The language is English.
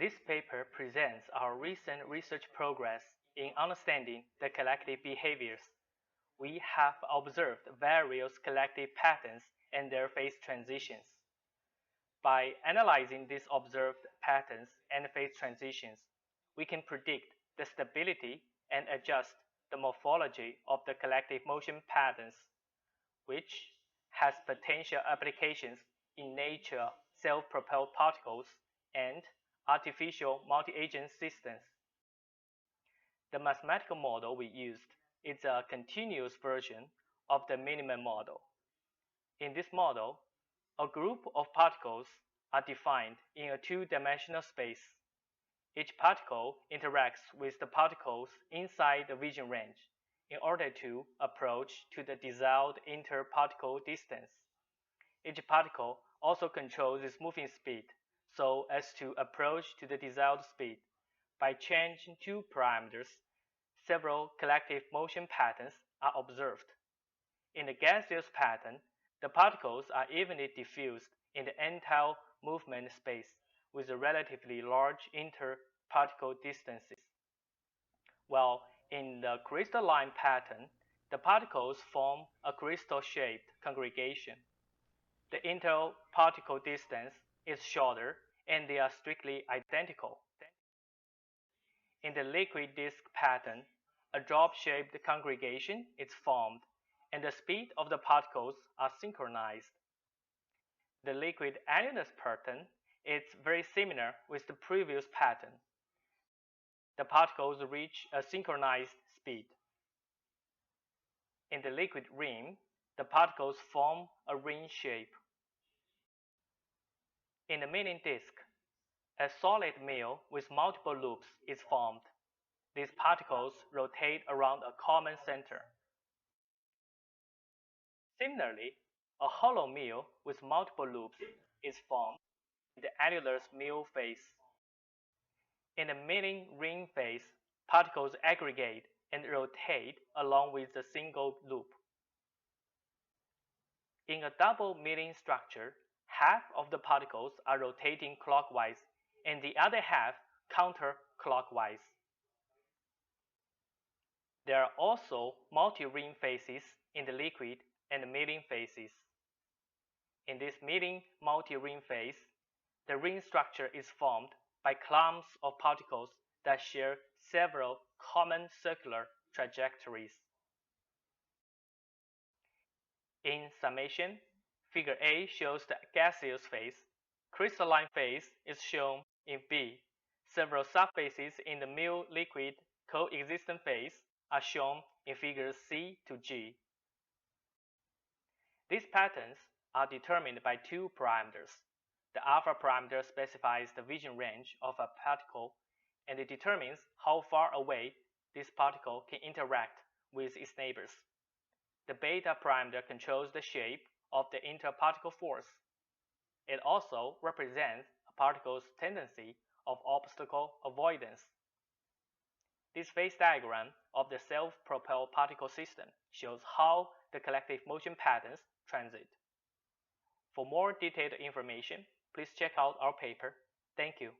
This paper presents our recent research progress in understanding the collective behaviors. We have observed various collective patterns and their phase transitions. By analyzing these observed patterns and phase transitions, we can predict the stability and adjust the morphology of the collective motion patterns, which has potential applications in nature self-propelled particles and artificial multi-agent systems. The mathematical model we used is a continuous version of the minimum model. In this model, a group of particles are defined in a two-dimensional space. Each particle interacts with the particles inside the vision range in order to approach to the desired inter-particle distance. Each particle also controls its moving speed so as to approach to the desired speed. By changing two parameters, several collective motion patterns are observed. In the gaseous pattern, the particles are evenly diffused in the entire movement space with a relatively large inter-particle distances. While in the crystalline pattern, the particles form a crystal-shaped congregation. The inter-particle distance is shorter and they are strictly identical. In the liquid disk pattern, a drop-shaped congregation is formed and the speed of the particles are synchronized. The liquid annulus pattern is very similar with the previous pattern. The particles reach a synchronized speed. In the liquid ring, the particles form a ring shape. In the milling disk, a solid mill with multiple loops is formed. These particles rotate around a common center. Similarly, a hollow mill with multiple loops is formed in the annulus mill phase. In the milling ring phase, particles aggregate and rotate along with a single loop. In a double milling structure, half of the particles are rotating clockwise and the other half counterclockwise. There are also multi-ring phases in the liquid and milling phases. In this milling multi-ring phase, the ring structure is formed by clumps of particles that share several common circular trajectories. In summation, Figure A shows the gaseous phase. Crystalline phase is shown in B. Several subphases in the mill-liquid coexistent phase are shown in figures C to G. These patterns are determined by two parameters. The alpha parameter specifies the vision range of a particle and it determines how far away this particle can interact with its neighbors. The beta parameter controls the shape of the interparticle force. It also represents a particle's tendency of obstacle avoidance. This phase diagram of the self-propelled particle system shows how the collective motion patterns transit. For more detailed information, please check out our paper. Thank you.